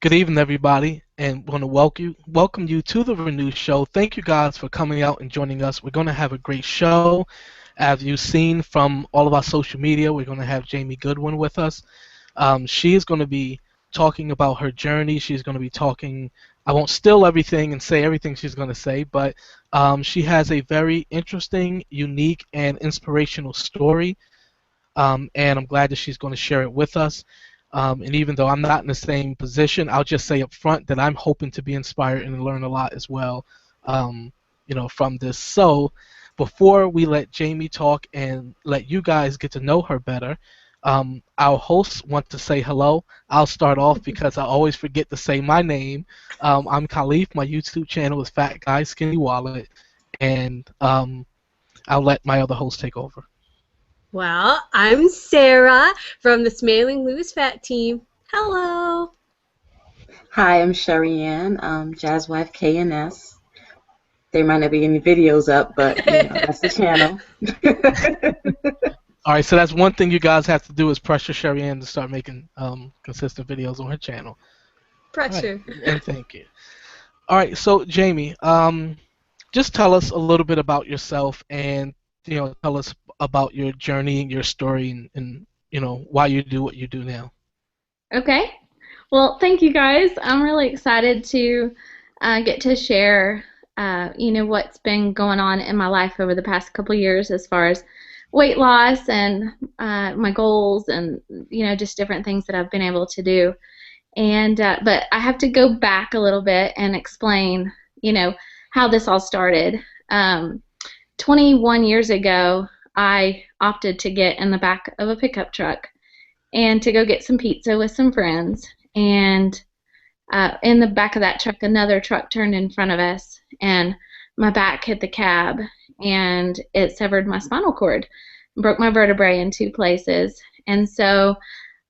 Good evening, everybody, and want to welcome you to the Renew Show. Thank you guys for coming out and joining us. We're going to have a great show. As you've seen from all of our social media, we're going to have Jamie Goodwin with us. She is going to be talking about her journey. She's going to be talking. I won't steal everything and say everything she's going to say, but she has a very interesting, unique, and inspirational story. And I'm glad that she's going to share it with us. And even though I'm not in the same position, I'll just say up front that I'm hoping to be inspired and learn a lot as well, from this. So, before we let Jamie talk and let you guys get to know her better, our hosts want to say hello. I'll start off because I always forget to say my name. I'm Khalif. My YouTube channel is Fat Guy Skinny Wallet, and I'll let my other host take over. Well, I'm Sarah from the Smiling Lose Fat team. Hello. Hi, I'm Sherry Ann, Jazzwife KNS. There might not be any videos up, but that's the channel. All right, so that's one thing you guys have to do is pressure Sherry Ann to start making consistent videos on her channel. Pressure. Right, and thank you. All right, so Jamie, just tell us a little bit about yourself and tell us about your journey and your story and why you do what you do now. Okay. Well, thank you guys. I'm really excited to get to share, what's been going on in my life over the past couple of years as far as weight loss and my goals and, just different things that I've been able to do. And but I have to go back a little bit and explain, how this all started. 21 years ago, I opted to get in the back of a pickup truck and to go get some pizza with some friends. And in the back of that truck, another truck turned in front of us, and my back hit the cab, and it severed my spinal cord, broke my vertebrae in two places. And so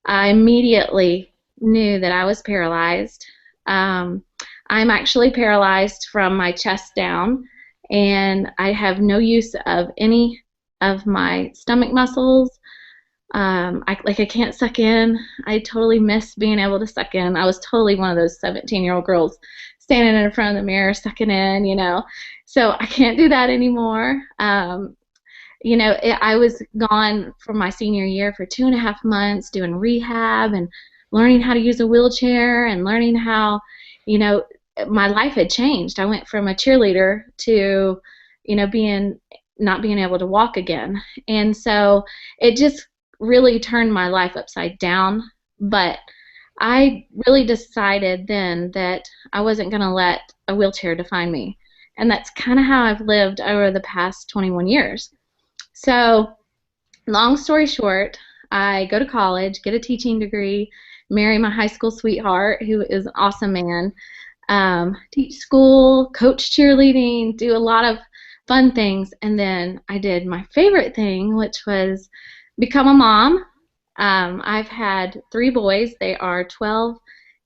I immediately knew that I was paralyzed. I'm actually paralyzed from my chest down, and I have no use of any of my stomach muscles. I can't suck in. I totally miss being able to suck in. I was totally one of those 17-year-old girls standing in front of the mirror sucking in, So I can't do that anymore. I was gone from my senior year for 2.5 months doing rehab and learning how to use a wheelchair and learning how, my life had changed. I went from a cheerleader to, not being able to walk again. And so it just really turned my life upside down. But I really decided then that I wasn't going to let a wheelchair define me. And that's kind of how I've lived over the past 21 years. So long story short, I go to college, get a teaching degree, marry my high school sweetheart, who is an awesome man, teach school, coach cheerleading, do a lot of fun things, and then I did my favorite thing, which was become a mom. I've had 3 boys. They are 12,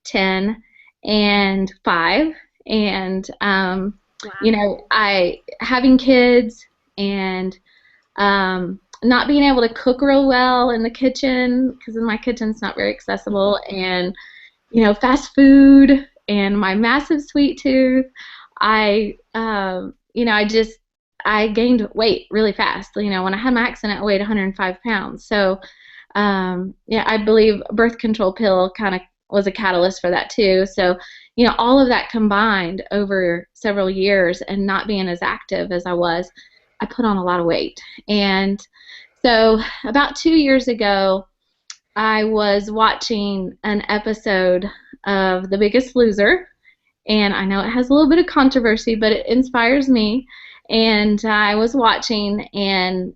10, and 5. And Wow. I having kids and not being able to cook real well in the kitchen because my kitchen's not very accessible, and fast food and my massive sweet tooth. I gained weight really fast. When I had my accident, I weighed 105 pounds. So, I believe birth control pill kind of was a catalyst for that too. So, all of that combined over several years and not being as active as I was, I put on a lot of weight. And so about 2 years ago, I was watching an episode of The Biggest Loser. And I know it has a little bit of controversy, but it inspires me. And I was watching, and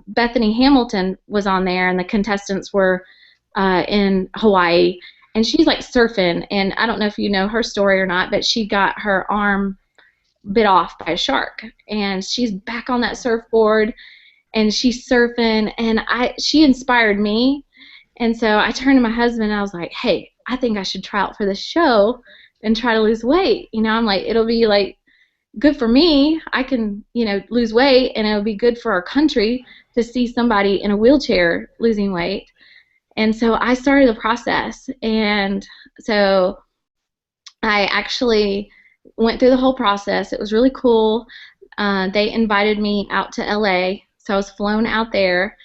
Bethany Hamilton was on there, and the contestants were in Hawaii, and she's like surfing, and I don't know if you know her story or not, but she got her arm bit off by a shark, and she's back on that surfboard, and she's surfing, and she inspired me, and so I turned to my husband, and I was like, hey, I think I should try out for this show and try to lose weight. I'm like, it'll be like good for me. I can, lose weight, and it'll be good for our country to see somebody in a wheelchair losing weight. And so I started the process, and so I actually went through the whole process. It was really cool. They invited me out to LA, so I was flown out there,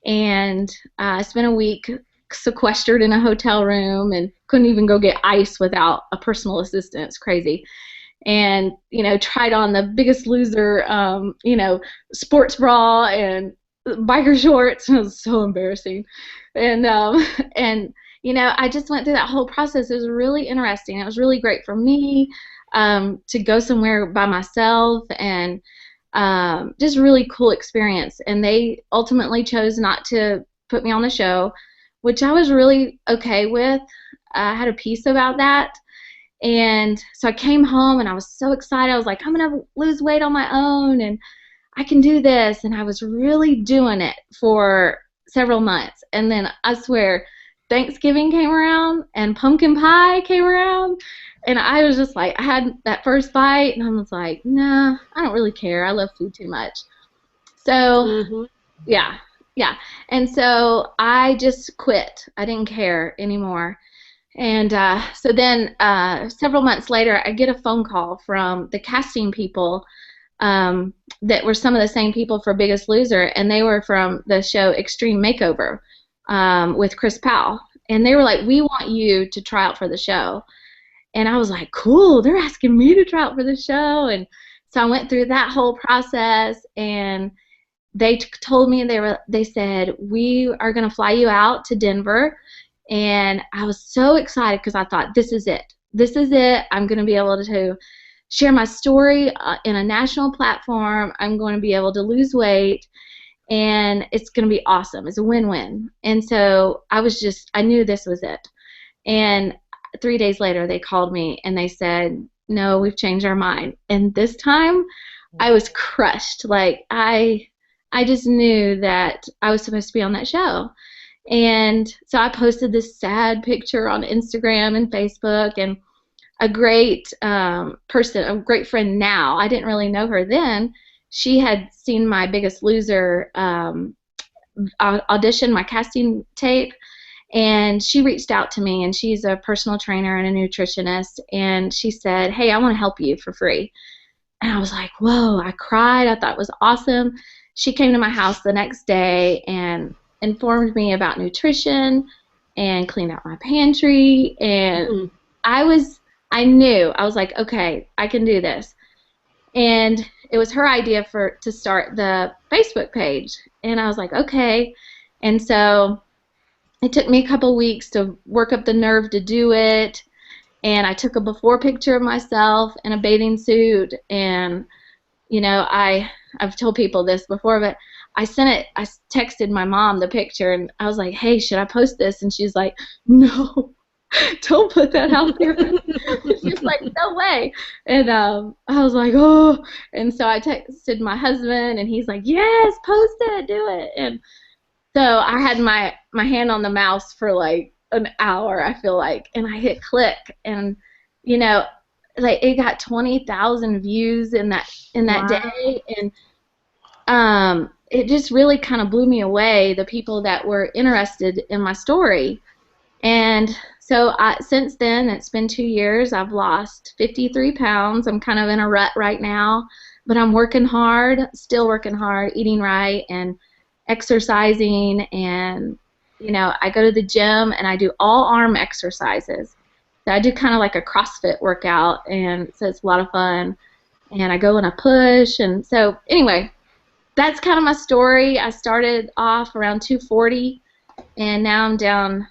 and I spent a week sequestered in a hotel room and couldn't even go get ice without a personal assistant. It's crazy. And tried on the Biggest Loser, sports bra and biker shorts. It was so embarrassing, and and I just went through that whole process. It was really interesting. It was really great for me to go somewhere by myself, and just really cool experience. And they ultimately chose not to put me on the show, which I was really okay with. I had a peace about that. And so I came home and I was so excited. I was like, I'm going to lose weight on my own and I can do this. And I was really doing it for several months. And then I swear, Thanksgiving came around and pumpkin pie came around. And I was just like, I had that first bite and I was like, nah, I don't really care. I love food too much. So, yeah. And so I just quit. I didn't care anymore. And so then several months later, I get a phone call from the casting people that were some of the same people for Biggest Loser, and they were from the show Extreme Makeover with Chris Powell. And they were like, we want you to try out for the show. And I was like, cool, they're asking me to try out for the show. And so I went through that whole process, and they told me, they said, we are going to fly you out to Denver. And I was so excited because I thought, this is it. This is it. I'm going to be able to share my story in a national platform. I'm going to be able to lose weight, and it's going to be awesome. It's a win-win. And so I knew this was it. And 3 days later, they called me, and they said, no, we've changed our mind. And this time, I was crushed. Like, I just knew that I was supposed to be on that show. And so I posted this sad picture on Instagram and Facebook, and a great person, a great friend now, I didn't really know her then, she had seen my Biggest Loser audition, my casting tape, and she reached out to me, and she's a personal trainer and a nutritionist, and she said, hey, I want to help you for free. And I was like, whoa, I cried. I thought it was awesome. She came to my house the next day and informed me about nutrition and cleaned out my pantry, and I was like, okay, I can do this. And it was her idea to start the Facebook page, and I was like, okay. And so it took me a couple weeks to work up the nerve to do it, and I took a before picture of myself in a bathing suit, and I've told people this before, but I texted my mom the picture, and I was like, hey, should I post this? And she's like, no, don't put that out there. She's like, no way. And I was like, oh. And so I texted my husband, and he's like, yes, post it, do it. And so I had my hand on the mouse for like an hour, I feel like, and I hit click, and like it got 20,000 views in that Wow. day, and it just really kind of blew me away, the people that were interested in my story. And so since then, it's been 2 years, I've lost 53 pounds. I'm kind of in a rut right now, but I'm working hard, still working hard, eating right and exercising, and I go to the gym and I do all arm exercises. So I do kind of like a CrossFit workout, and so it's a lot of fun, and I go and I push. And so anyway, that's kind of my story. I started off around 240, and now I'm down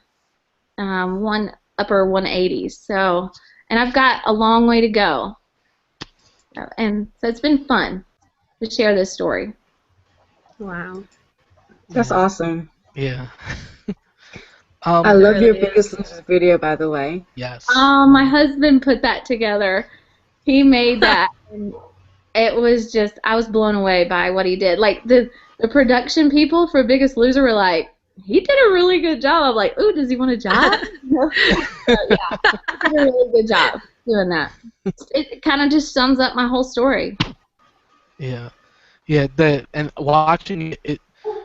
upper 180s. So, and I've got a long way to go. And so it's been fun to share this story. Wow. That's awesome. Yeah. I love really your is. Biggest Loser video, by the way. Yes. My husband put that together. He made that. And it was just, I was blown away by what he did. Like, the production people for Biggest Loser were like, he did a really good job. I'm like, ooh, does he want a job? Yeah, he did a really good job doing that. It kind of just sums up my whole story. Yeah. Yeah, and watching it,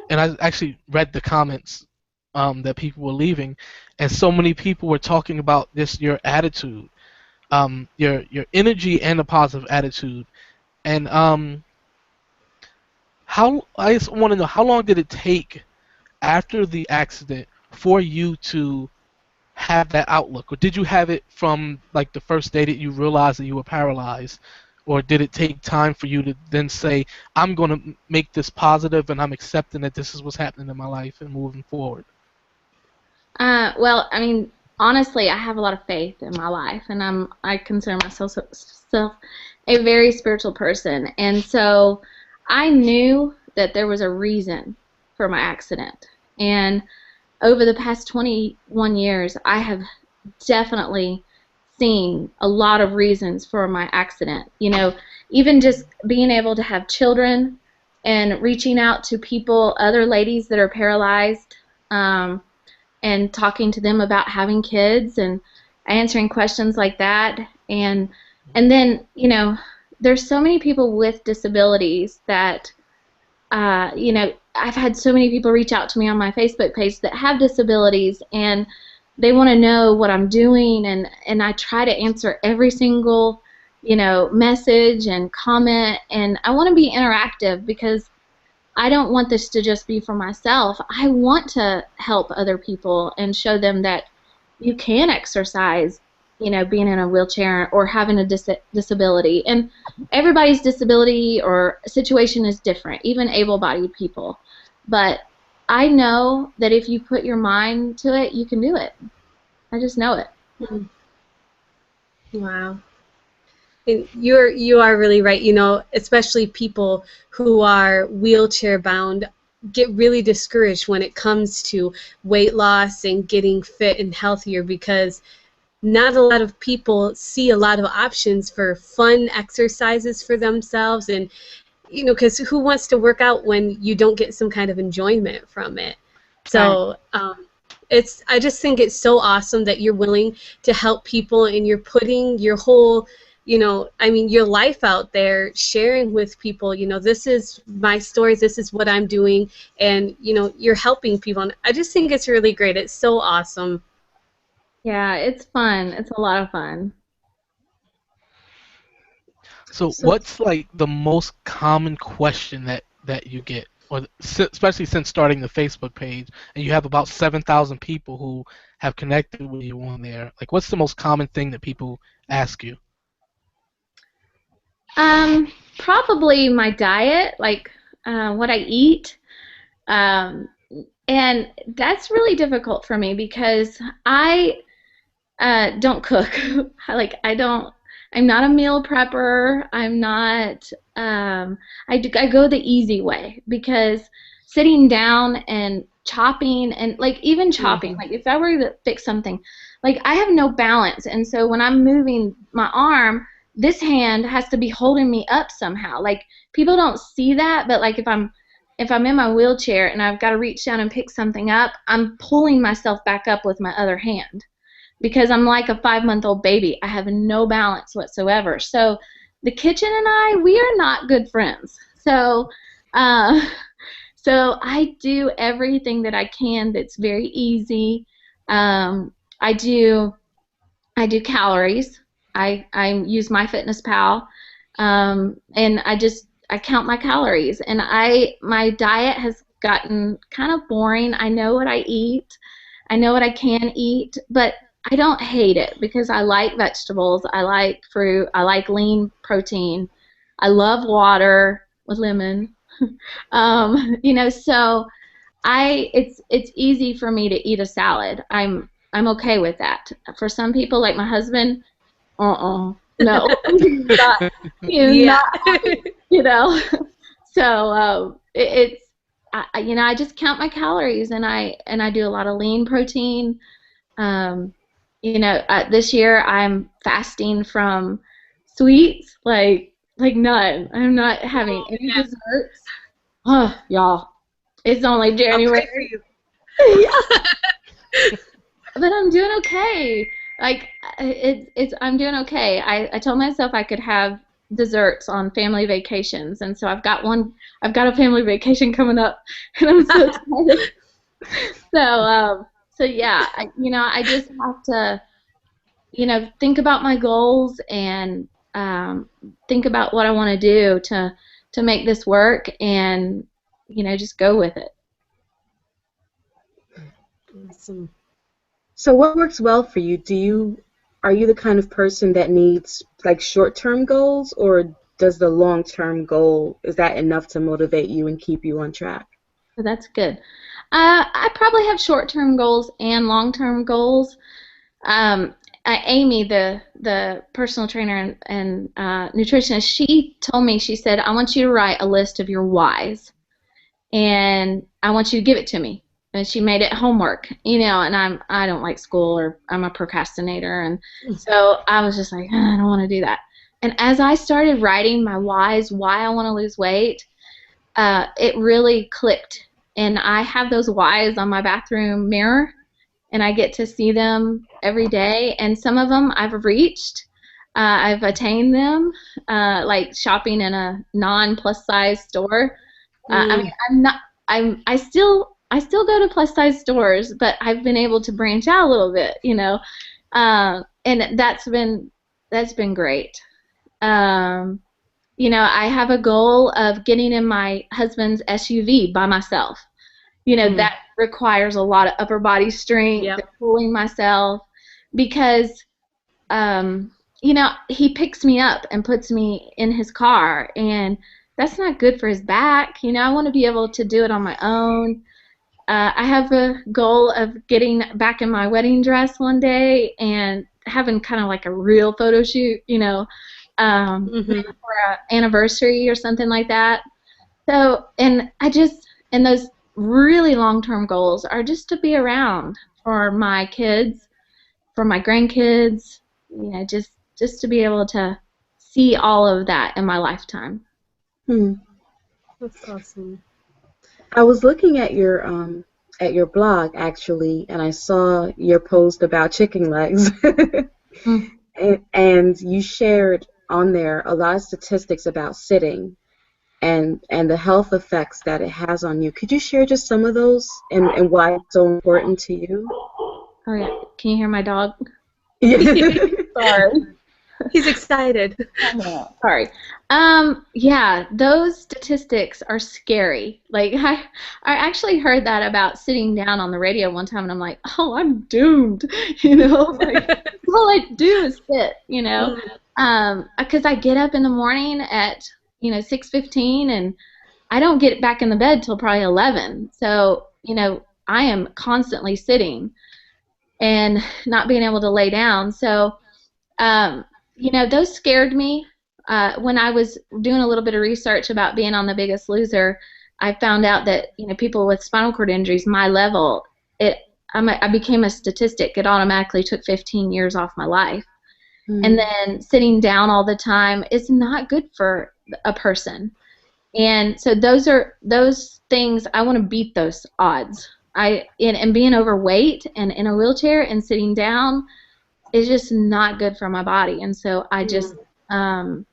and I actually read the comments that people were leaving, and so many people were talking about your attitude. your energy and a positive attitude. And I just want to know, how long did it take after the accident for you to have that outlook, or did you have it from like the first day that you realized that you were paralyzed, or did it take time for you to then say, I'm going to make this positive and I'm accepting that this is what's happening in my life and moving forward? Well, I mean, honestly, I have a lot of faith in my life, and I consider myself a very spiritual person, and so I knew that there was a reason for my accident. And over the past 21 years, I have definitely seen a lot of reasons for my accident. You know, even just being able to have children and reaching out to people, other ladies that are paralyzed, and talking to them about having kids and answering questions like that. And then, you know, there's so many people with disabilities that, you know, I've had so many people reach out to me on my Facebook page that have disabilities, and they want to know what I'm doing, and I try to answer every single, you know, message and comment, and I want to be interactive because I don't want this to just be for myself. I want to help other people and show them that you can exercise, you know, being in a wheelchair or having a disability. And everybody's disability or situation is different, even able-bodied people. But I know that if you put your mind to it, you can do it. I just know it. Wow. And you are really right. You know, especially people who are wheelchair bound get really discouraged when it comes to weight loss and getting fit and healthier, because not a lot of people see a lot of options for fun exercises for themselves. And you know, because who wants to work out when you don't get some kind of enjoyment from it? So I just think it's so awesome that you're willing to help people, and you're putting your whole, you know, I mean, your life out there, sharing with people, you know, this is my story, this is what I'm doing, and, you know, you're helping people. And I just think it's really great. It's so awesome. Yeah, it's fun. It's a lot of fun. So what's like the most common question that you get, or especially since starting the Facebook page, and you have about 7,000 people who have connected with you on there? Like, what's the most common thing that people ask you? Probably my diet, like what I eat. Um, and that's really difficult for me because I don't cook. I don't. I'm not a meal prepper. I'm not. I go the easy way because sitting down and chopping and like even chopping, like if I were to fix something, like I have no balance, and so when I'm moving my arm, this hand has to be holding me up somehow. Like people don't see that, but like if I'm in my wheelchair and I've got to reach down and pick something up, I'm pulling myself back up with my other hand because I'm like a 5-month-old baby. I have no balance whatsoever. So the kitchen and we are not good friends. So, so I do everything that I can that's very easy. I do calories. I use MyFitnessPal, and I count my calories. And my diet has gotten kind of boring. I know what I eat. I know what I can eat, but I don't hate it because I like vegetables, I like fruit, I like lean protein, I love water with lemon. You know, so it's easy for me to eat a salad. I'm okay with that. For some people, like my husband, no, not, you know. So you know, I just count my calories, and I do a lot of lean protein. You know, this year I'm fasting from sweets, like none. I'm not having any desserts. Oh, y'all, it's only January. Yeah. But I'm doing okay. Like I'm doing okay. I told myself I could have desserts on family vacations, and so I've got a family vacation coming up, and I'm so excited. So yeah, you know, I just have to, think about my goals and think about what I want to do to make this work, and just go with it. Awesome. So what works well for you? Are you the kind of person that needs like short-term goals, or does the long-term goal, is that enough to motivate you and keep you on track? So that's good. I probably have short-term goals and long-term goals. Um, Amy, the personal trainer and nutritionist, she told me, she said, I want you to write a list of your whys, and I want you to give it to me. And she made it homework, and I don't like school, or I'm a procrastinator, and so I was just like, I don't want to do that. And as I started writing my whys, why I want to lose weight, it really clicked. And I have those whys on my bathroom mirror, and I get to see them every day. And some of them I've reached, I've attained them, like shopping in a non-plus size store. I mean, I still go to plus size stores, but I've been able to branch out a little bit, and that's been great. I have a goal of getting in my husband's SUV by myself. That requires a lot of upper body strength, Yep. pulling myself, because he picks me up and puts me in his car, and that's not good for his back. I want to be able to do it on my own. I have a goal of getting back in my wedding dress one day and having kind of like a real photo shoot, maybe for an anniversary or something like that. So, and those really long-term goals are just to be around for my kids, for my grandkids, just to be able to see all of that in my lifetime. That's awesome. I was looking at your blog actually, and I saw your post about chicken legs. And you shared on there a lot of statistics about sitting and the health effects that it has on you. Could you share just some of those and why it's so important to you? Oh yeah, can you hear my dog? Yeah. Sorry. He's excited. Sorry. Yeah, those statistics are scary. Like I actually heard that about sitting down on the radio one time, and I'm like, oh, I'm doomed. Like all I do is sit. Because I get up in the morning at 6:15, and I don't get back in the bed till probably 11. So I am constantly sitting and not being able to lay down. So those scared me. When I was doing a little bit of research about being on The Biggest Loser, I found out that people with spinal cord injuries, my level, I became a statistic. It automatically took 15 years off my life. And then sitting down all the time is not good for a person. And so those things, I want to beat those odds. And being overweight and in a wheelchair and sitting down is just not good for my body. And so I just that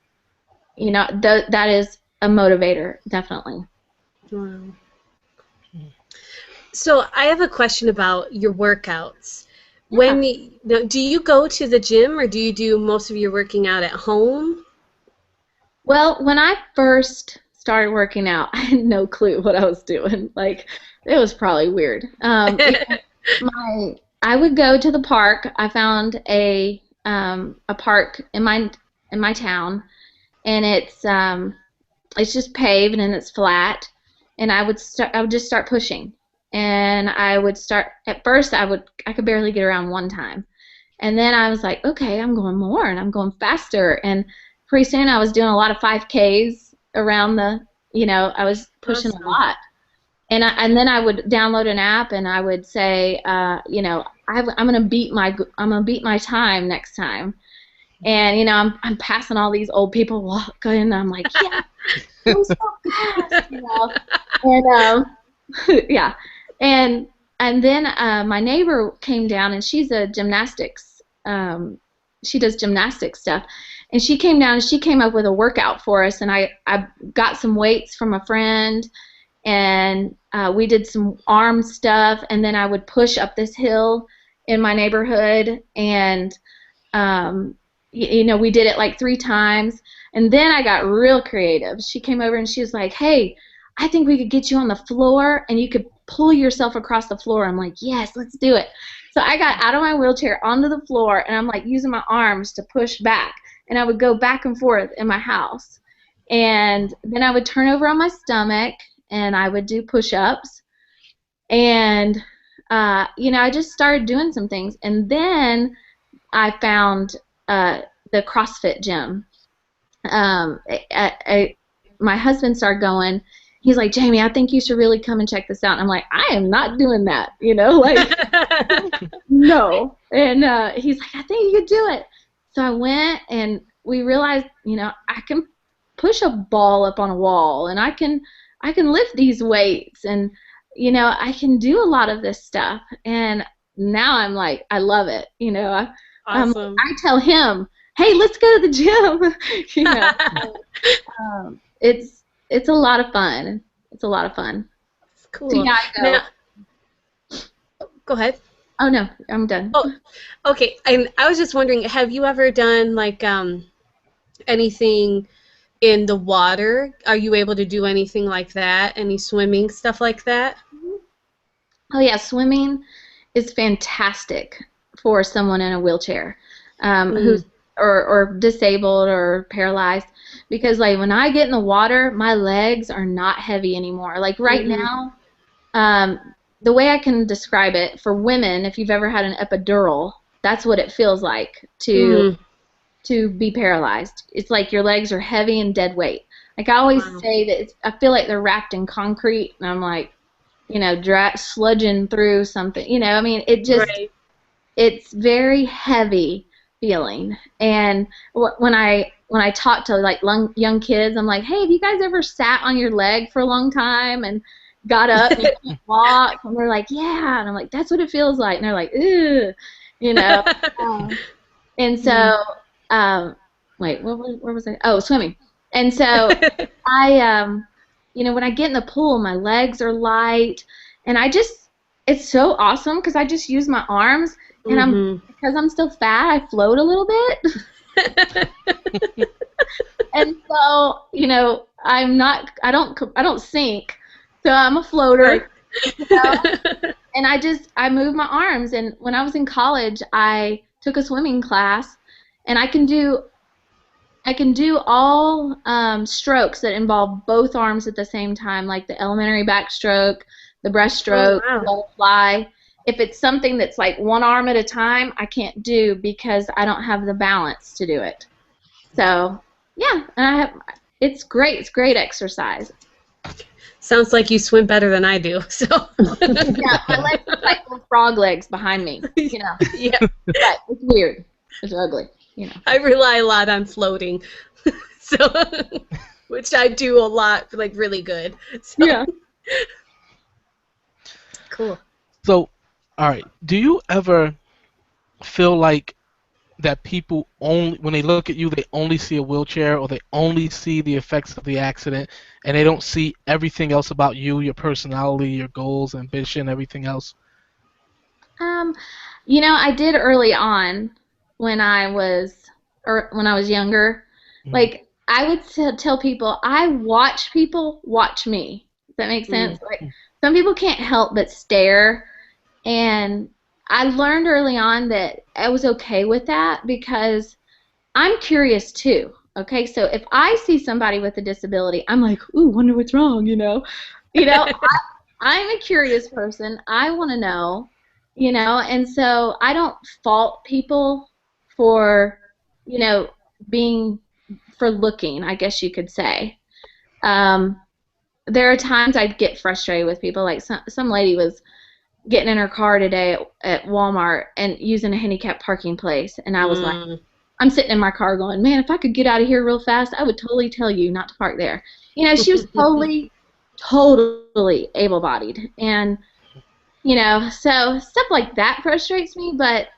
is a motivator, definitely. Wow. So I have a question about your workouts. Do you go to the gym, or do you do most of your working out at home? Well, when I first started working out, I had no clue what I was doing. Like, it was probably weird. I would go to the park. I found a park in my town, and it's just paved and it's flat. And I would just start pushing, and I would start. At first, I could barely get around one time, and then I was like, okay, I'm going more, and I'm going faster, and pretty soon I was doing a lot of 5Ks around I was pushing a lot. And then I would download an app, and I would say, I'm gonna beat my time next time. And I'm passing all these old people walking, and I'm like, yeah, I'm so fast, And yeah, and then my neighbor came down, and she's a gymnastics. She does gymnastics stuff, and she came down and she came up with a workout for us, and I got some weights from a friend. And we did some arm stuff, and then I would push up this hill in my neighborhood, and you know, we did it like 3 times, and then I got real creative. She came over and she was like, hey, I think we could get you on the floor and you could pull yourself across the floor. I'm like, yes, let's do it. So I got out of my wheelchair onto the floor, and I'm like using my arms to push back, and I would go back and forth in my house. And then I would turn over on my stomach, and I would do push-ups. And, you know, I just started doing some things. And then I found the CrossFit gym. My husband started going. He's like, Jamie, I think you should really come and check this out. And I'm like, I am not doing that, you know, like, no. And he's like, I think you could do it. So I went, and we realized, you know, I can push a ball up on a wall, and I can lift these weights, and, you know, I can do a lot of this stuff. And now I'm like, I love it, you know. Awesome. I tell him, hey, let's go to the gym. You know, it's a lot of fun. It's a lot of fun. It's cool. So yeah, I go. Now, go ahead. Oh no, I'm done. Oh, okay. And I was just wondering, have you ever done like anything in the water? Are you able to do anything like that? Any swimming stuff like that? Oh yeah, swimming is fantastic for someone in a wheelchair who's or disabled or paralyzed, because like when I get in the water, my legs are not heavy anymore. Like right now, the way I can describe it for women, if you've ever had an epidural, that's what it feels like to be paralyzed. It's like your legs are heavy and dead weight. Like I always say that I feel like they're wrapped in concrete, and I'm like, you know, sludging through something. You know, I mean, it just it's very heavy feeling. And when I talk to like young kids, I'm like, hey, have you guys ever sat on your leg for a long time and got up and you can't walk? And they're like, yeah. And I'm like, that's what it feels like. And they're like, ew, you know. And so, wait, where was I? Oh, swimming. And so I, you know, when I get in the pool, my legs are light, and it's so awesome because I just use my arms, and because I'm still fat, I float a little bit. And so, you know, I don't sink, so I'm a floater. You know? And I move my arms. And when I was in college, I took a swimming class, and I can do all strokes that involve both arms at the same time, like the elementary backstroke, the breaststroke, butterfly. If it's something that's like one arm at a time, I can't do because I don't have the balance to do it. So, yeah, and it's great. It's great exercise. Sounds like you swim better than I do. So yeah, my legs look like little frog legs behind me. You know. Yeah. But it's weird. It's ugly. You know. I rely a lot on floating, so which I do a lot, like really good. So. Yeah. Cool. So, all right. Do you ever feel like that people only, when they look at you, they only see a wheelchair, or they only see the effects of the accident, and they don't see everything else about you, your personality, your goals, ambition, everything else? You know, I did early on when I was younger. Like I would tell people, I watch people watch me. Does that make sense? Like some people can't help but stare, and I learned early on that I was okay with that because I'm curious too. Okay, so if I see somebody with a disability, I'm like, ooh, wonder what's wrong, you know. I'm a curious person. I want to know, you know, and so I don't fault people for, you know, for looking, I guess you could say. There are times I'd get frustrated with people. Like some lady was getting in her car today at Walmart and using a handicapped parking place, and I was like, I'm sitting in my car going, man, if I could get out of here real fast, I would totally tell you not to park there. You know, she was totally able-bodied, and you know, so stuff like that frustrates me. But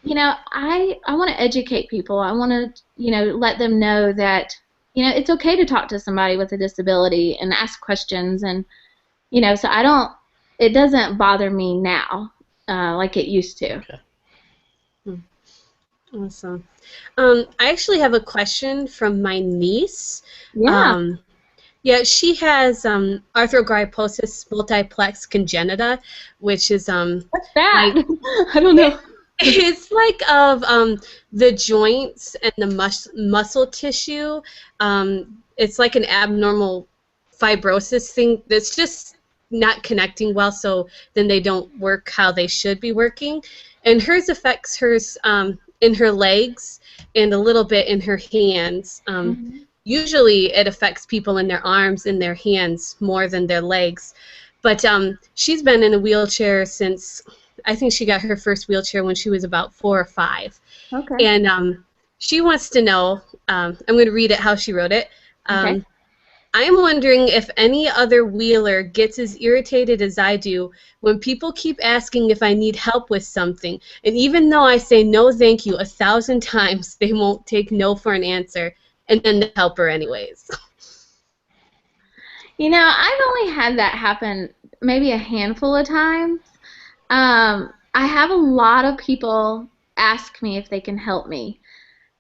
you know, I want to educate people. I want to, you know, let them know that, you know, it's okay to talk to somebody with a disability and ask questions, and you know, so it doesn't bother me now like it used to. Okay. Awesome. I actually have a question from my niece. Yeah. Um, yeah, she has arthrogryposis multiplex congenita, which is What's that? like I don't know. it's like of the joints and the muscle tissue. It's like an abnormal fibrosis thing that's just not connecting well, so then they don't work how they should be working. And hers affects hers in her legs and a little bit in her hands. Mhm. Usually it affects people in their arms and their hands more than their legs. But she's been in a wheelchair since I think she got her first wheelchair when she was about 4 or 5. Okay. And she wants to know, I'm going to read it how she wrote it. Okay. I'm wondering if any other wheeler gets as irritated as I do when people keep asking if I need help with something. And even though I say no thank you 1,000 times, they won't take no for an answer. And then they help her anyways. You know, I've only had that happen maybe a handful of times. I have a lot of people ask me if they can help me.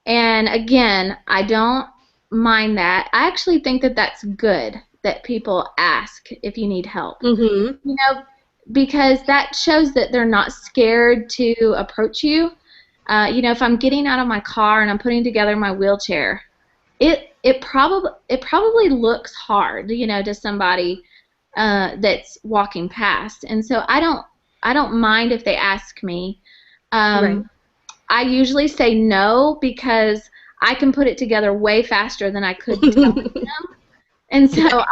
And again, I don't mind that. I actually think that that's good that people ask if you need help. Mm-hmm. You know, because that shows that they're not scared to approach you. You know, if I'm getting out of my car and I'm putting together my wheelchair, it probably looks hard, you know, to somebody that's walking past, and so I don't mind if they ask me. Right. I usually say no because I can put it together way faster than I could telling them. And so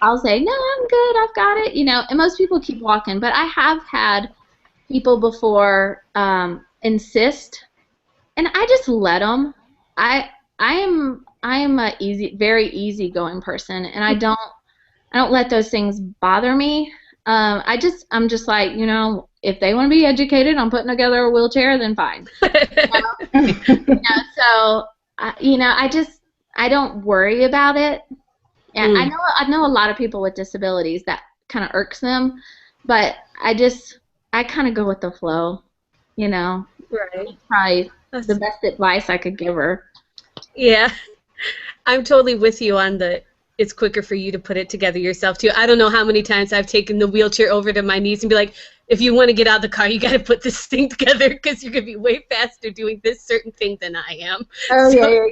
I'll say, no, I'm good, I've got it, you know, and most people keep walking. But I have had people before insist, and I just let them. I am a very easygoing person, and I don't let those things bother me. I'm just like, you know, if they want to be educated on putting together a wheelchair, then fine. So you know, I don't worry about it. And Mm. I know a lot of people with disabilities that kind of irks them, but I kind of go with the flow. You know, Right. probably the That's, best advice I could give her. yeah. I'm totally with you on the it's quicker for you to put it together yourself too. I don't know how many times I've taken the wheelchair over to my niece and be like, if you want to get out of the car, you got to put this thing together because you're going to be way faster doing this certain thing than I am. Oh So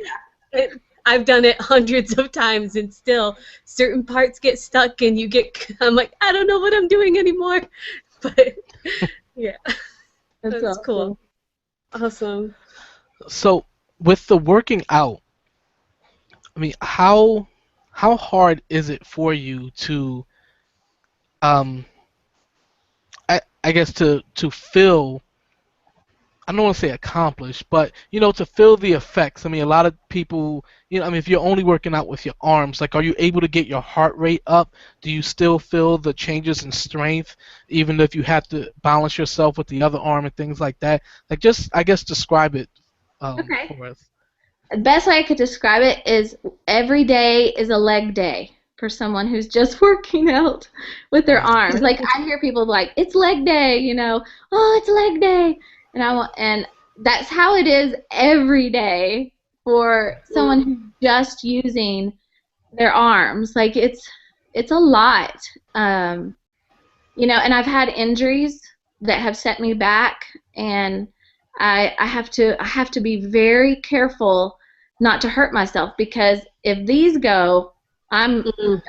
yeah. I've done it hundreds of times and still certain parts get stuck and I'm like, I don't know what I'm doing anymore. But yeah, That's that's cool. awesome. Awesome. So with the working out, I mean, how hard is it for you to um I guess to feel, I don't want to say accomplish, but you know, to feel the effects. I mean, a lot of people, you know, I mean, if you're only working out with your arms, like, are you able to get your heart rate up? Do you still feel the changes in strength, even if you have to balance yourself with the other arm and things like that? Like, just, I guess, describe it Okay. for us. The best way I could describe it is every day is a leg day for someone who's just working out with their Right. arms. Like I hear people like, "It's leg day," you know, "Oh, it's leg day," and that's how it is every day for someone who's just using their arms. Like it's a lot, you know. And I've had injuries that have set me back, and I have to be very careful not to hurt myself because if these go, I'm Mm.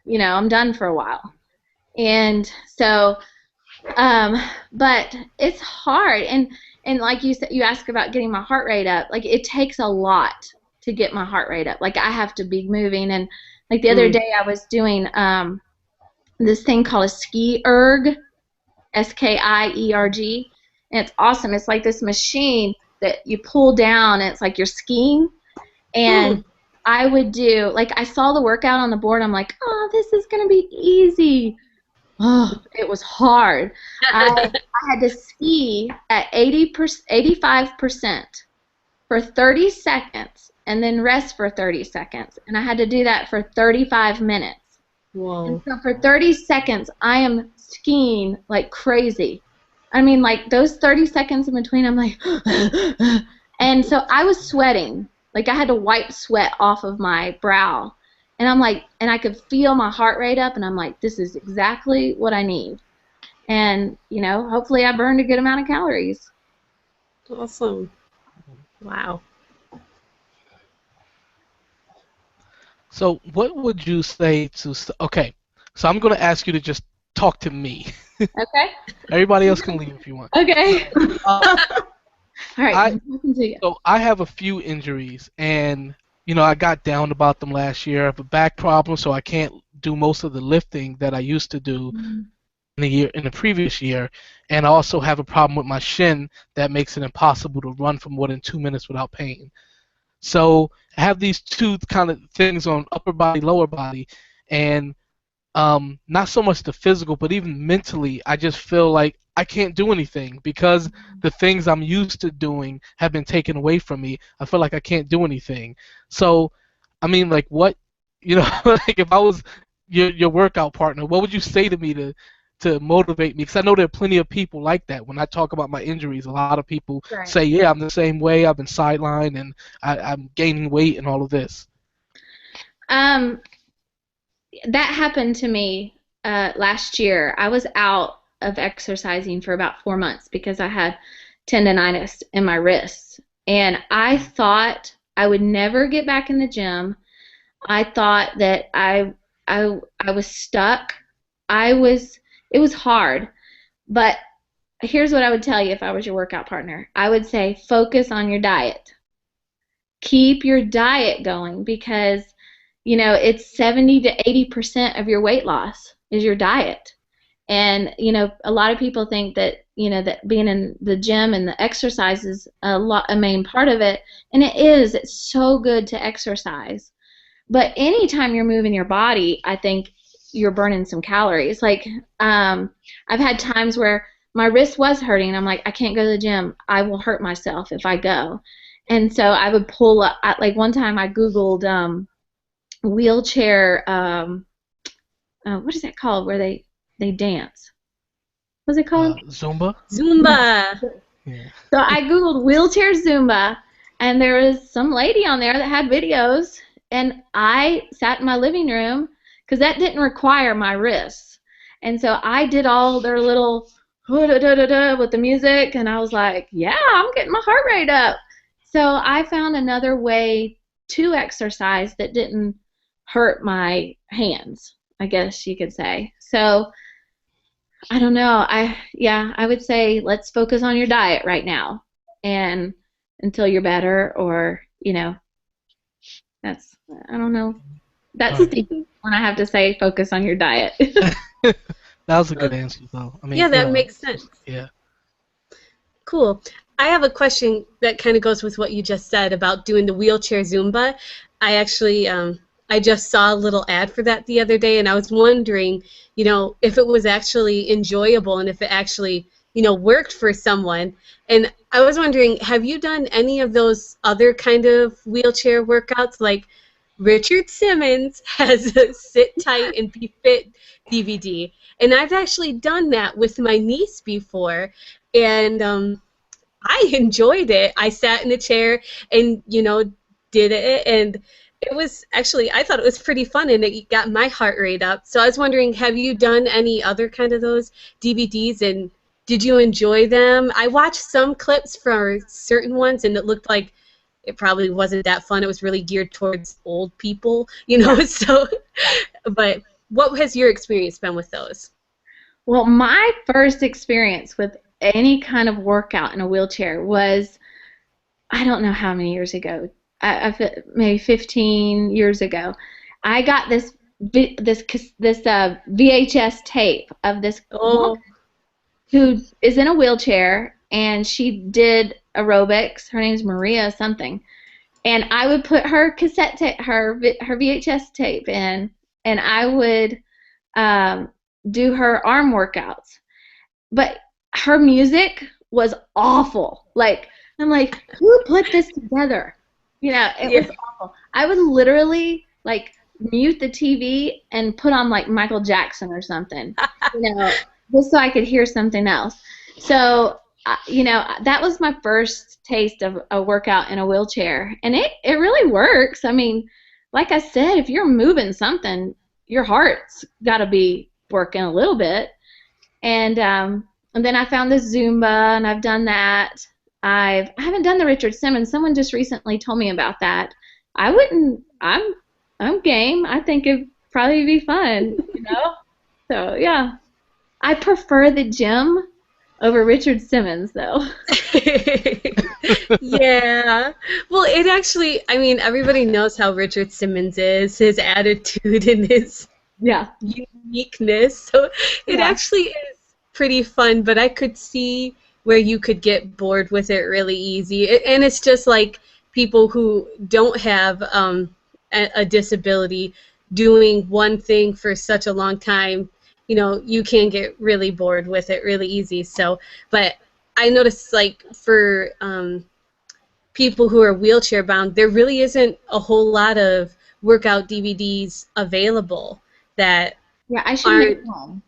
you know I'm done for a while. And so, um, but it's hard, and like you said, you asked about getting my heart rate up. Like it takes a lot to get my heart rate up. Like I have to be moving, and like the other Mm. day I was doing this thing called a ski erg, SKIERG, and it's awesome. It's like this machine that you pull down, and it's like you're skiing. And Mm. I would do, like, I saw the workout on the board. I'm like, oh, this is gonna be easy. Oh, it was hard. I had to ski at 85% for 30 seconds, and then rest for 30 seconds, and I had to do that for 35 minutes. And Whoa. so for 30 seconds, I am skiing like crazy. I mean, like those 30 seconds in between, I'm like, And so I was sweating. Like I had to wipe sweat off of my brow. And I'm like, and I could feel my heart rate up, and I'm like, this is exactly what I need. And, you know, hopefully I burned a good amount of calories. Awesome. Wow. So what would you say to? Okay, so I'm going to ask you to just talk to me. Okay? Everybody else can leave if you want. Okay. All right. I I'm talking to you. So I have a few injuries, and I got down about them last year. I have a back problem, so I can't do most of the lifting that I used to do in the previous year, and I also have a problem with my shin that makes it impossible to run for more than 2 minutes without pain. So I have these two kind of things on upper body, lower body, and not so much the physical, but even mentally, I just feel like I can't do anything because the things I'm used to doing have been taken away from me. I feel like I can't do anything. So, I mean, like, what, like if I was your workout partner, what would you say to me to motivate me? Because I know there are plenty of people like that. When I talk about my injuries, a lot of people Right. say, yeah, I'm the same way. I've been sidelined and I'm gaining weight and all of this. That happened to me last year. I was out of exercising for about 4 months because I had tendonitis in my wrists. And I thought I would never get back in the gym. I thought that I was stuck. It was hard. But here's what I would tell you if I was your workout partner. I would say focus on your diet. Keep your diet going because it's 70 to 80% of your weight loss is your diet. And, a lot of people think that, that being in the gym and the exercise is a main part of it. And it is. It's so good to exercise. But anytime you're moving your body, I think you're burning some calories. Like, I've had times where my wrist was hurting, and I'm like, I can't go to the gym. I will hurt myself if I go. And so I would pull up. Like one time I Googled wheelchair, what is that called, where they dance? What's it called? Zumba? Zumba. Yeah. So I Googled wheelchair Zumba, and there was some lady on there that had videos, and I sat in my living room because that didn't require my wrists. And so I did all their little with the music, and I was like, yeah, I'm getting my heart rate up. So I found another way to exercise that didn't hurt my hands, I guess you could say. So I don't know. I would say let's focus on your diet right now, and until you're better, or that's, I don't know. That's the thing when I have to say focus on your diet. That was a good answer, though. I mean, yeah, that makes sense. Yeah. Cool. I have a question that kind of goes with what you just said about doing the wheelchair Zumba. I actually, I just saw a little ad for that the other day, and I was wondering, if it was actually enjoyable and if it actually, worked for someone. And I was wondering, have you done any of those other kind of wheelchair workouts? Like Richard Simmons has a Sit Tight and Be Fit DVD, and I've actually done that with my niece before, and I enjoyed it. I sat in a chair and, did it, and it was actually, I thought it was pretty fun, and it got my heart rate up. So I was wondering, have you done any other kind of those DVDs, and did you enjoy them? I watched some clips for certain ones, and it looked like it probably wasn't that fun. It was really geared towards old people, Yeah. So, but what has your experience been with those? Well, my first experience with any kind of workout in a wheelchair was, I don't know how many years ago, maybe 15 years ago. I got this VHS tape of this woman who is in a wheelchair, and she did aerobics. Her name's Maria something, and I would put her cassette tape, her VHS tape in, and I would do her arm workouts. But her music was awful. Like, I'm like, who put this together? It was awful. I would literally mute the TV and put on Michael Jackson or something, just so I could hear something else. So that was my first taste of a workout in a wheelchair, and it really works. I mean, like I said, if you're moving something, your heart's got to be working a little bit. And then I found the Zumba, and I've done that. I haven't done the Richard Simmons. Someone just recently told me about that. I wouldn't. I'm game. I think it'd probably be fun. So yeah, I prefer the gym over Richard Simmons, though. Yeah. Well, it actually, I mean, everybody knows how Richard Simmons is, his attitude and his uniqueness. So it actually is pretty fun, but I could see where you could get bored with it really easy. And it's just like people who don't have a disability doing one thing for such a long time. You can get really bored with it really easy. So, but I noticed, like, for people who are wheelchair bound, there really isn't a whole lot of workout DVDs available that I should make one.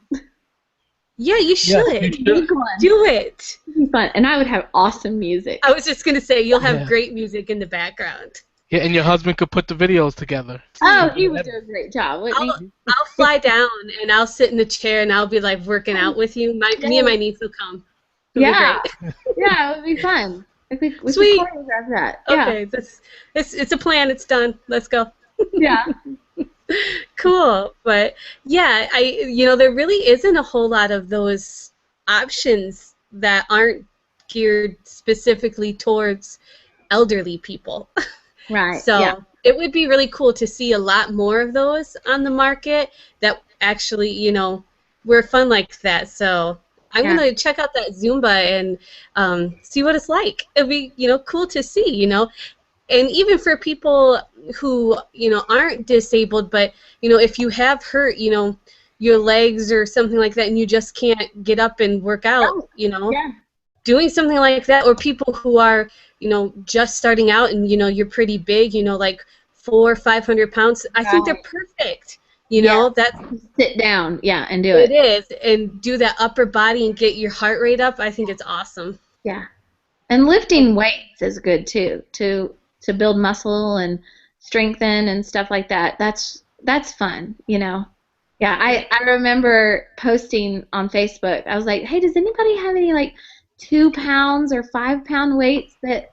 Yeah, you should. Make one. Do it. It'd be fun, and I would have awesome music. I was just gonna say you'll have great music in the background. Yeah, and your husband could put the videos together. Oh, he would do a great job, wouldn't he? I'll fly down and I'll sit in the chair and I'll be like working out with you. Me and my niece will come. Yeah, it would be fun. We Sweet. Could choreograph that. Okay, it's a plan. It's done. Let's go. Yeah. Cool, but yeah, there really isn't a whole lot of those options that aren't geared specifically towards elderly people. Right. So it would be really cool to see a lot more of those on the market that actually, were fun like that. So I'm going to check out that Zumba and see what it's like. It'd be, cool to see, And even for people who, aren't disabled, but, if you have hurt, your legs or something like that and you just can't get up and work out, doing something like that, or people who are, just starting out and, you're pretty big, like 400 or 500 pounds, I think they're perfect. That's sit down, and do it. It is, and do that upper body and get your heart rate up. I think it's awesome. Yeah, and lifting weights is good too, to build muscle and strengthen and stuff like that. That's fun, Yeah, I remember posting on Facebook. I was like, hey, does anybody have any like 2 pounds or 5 pound weights that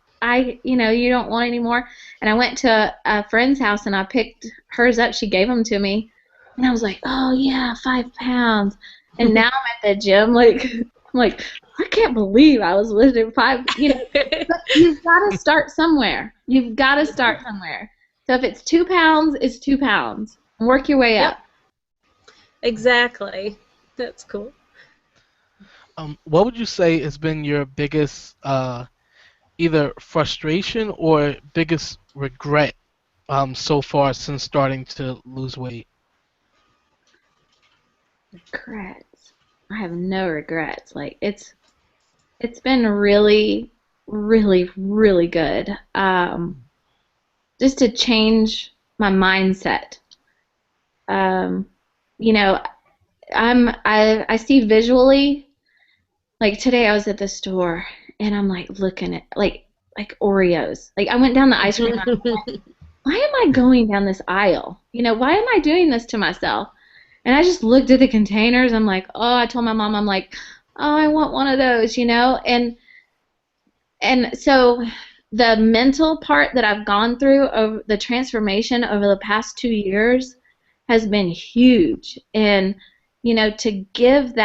you don't want anymore? And I went to a friend's house and I picked hers up. She gave them to me. And I was like, oh yeah, 5 pounds. And now I'm at the gym, I'm like, I can't believe I was lifting 5. But you've got to start somewhere. You've got to start somewhere. So if it's 2 pounds, it's 2 pounds. Work your way up. Exactly. That's cool. What would you say has been your biggest either frustration or biggest regret so far since starting to lose weight? Regrets. I have no regrets. Like it's been really, really, really good. Just to change my mindset. I see visually. Like today, I was at the store and I'm like looking at like Oreos. Like I went down the ice cream aisle. Why am I going down this aisle? Why am I doing this to myself? And I just looked at the containers. I'm like, oh, I told my mom, I'm like, oh, I want one of those, And so the mental part that I've gone through of the transformation over the past 2 years has been huge. And, to give